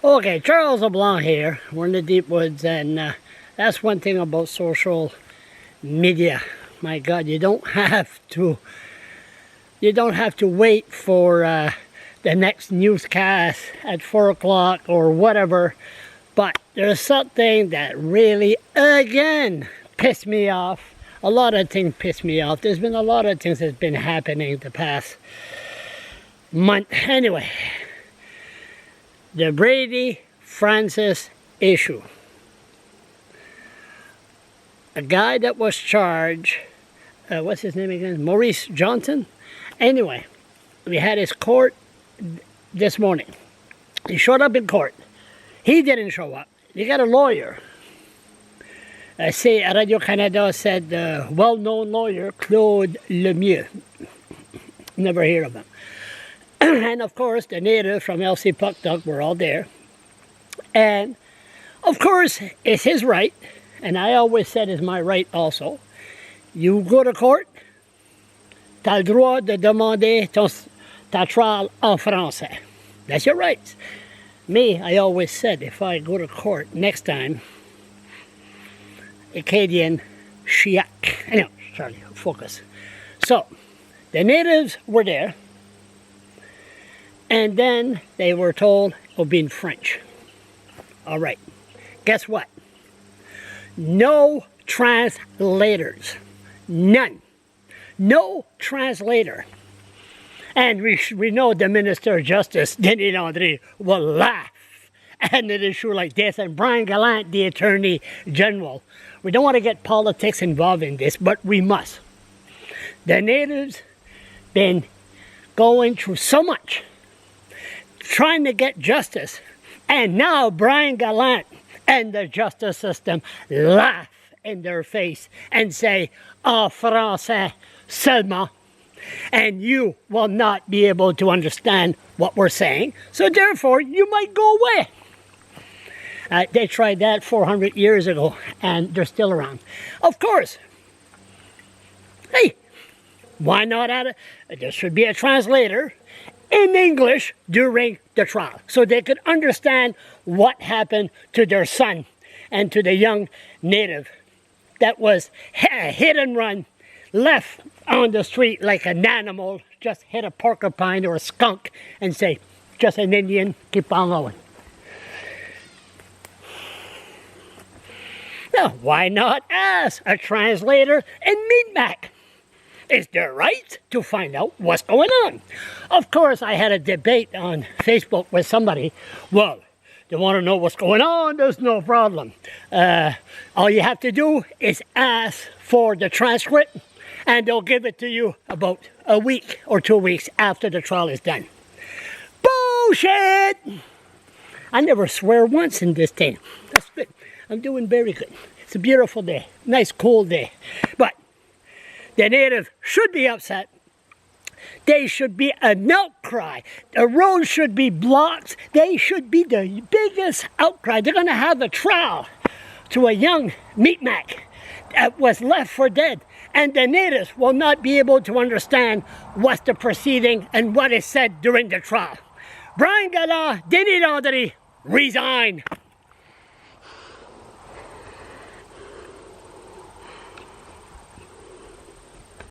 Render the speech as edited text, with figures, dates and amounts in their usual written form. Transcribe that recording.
Okay, Charles LeBlanc here. We're in the deep woods, and that's one thing about social media. My God, you don't have to wait for the next newscast at 4 o'clock or whatever. But there's something that really, again, pissed me off. A lot of things pissed me off. There's been a lot of things that's been happening the past month. Anyway, the Brady Francis issue. A guy that was charged, what's his name again? Maurice Johnson? Anyway, we had his court this morning. He showed up in court. He didn't show up. You got a lawyer. I say Radio-Canada said, well-known lawyer, Claude Lemieux. Never heard of him. And of course, the natives from LC Puck Duck were all there. And of course, it's his right, and I always said it's my right also. You go to court, tu as le droit de demander ta trial en français. That's your right. Me, I always said, if I go to court next time, Acadian Chiac. Anyway, Charlie, focus. So, the natives were there. And then they were told it would be in French. All right. Guess what? No translators. None. No translator. And we know the Minister of Justice, Denis Landry, will laugh at an issue like this. And Brian Gallant, the Attorney General. We don't want to get politics involved in this, but we must. The natives been going through so much, trying to get justice, and now Brian Gallant and the justice system laugh in their face and say, en français seulement, and you will not be able to understand what we're saying, so therefore you might go away. They tried that 400 years ago, and they're still around. Of course, hey, why not add there should be a translator in English during the trial, so they could understand what happened to their son and to the young native that was hit and run, left on the street like an animal, just hit a porcupine or a skunk and say, just an Indian, keep on going. Now, why not ask a translator in Mi'kmaq? It's their right to find out what's going on. Of course, I had a debate on Facebook with somebody. Well, they want to know what's going on, there's no problem. All you have to do is ask for the transcript, and they'll give it to you about a week or 2 weeks after the trial is done. Bullshit! I never swear once in this thing. That's good. I'm doing very good. It's a beautiful day. Nice, cool day. But the native should be upset. They should be an outcry. The road should be blocked. They should be the biggest outcry. They're going to have a trial to a young Mi'kmaq that was left for dead. And the natives will not be able to understand what's the proceeding and what is said during the trial. Brian Gallant, Denis Landry, resign.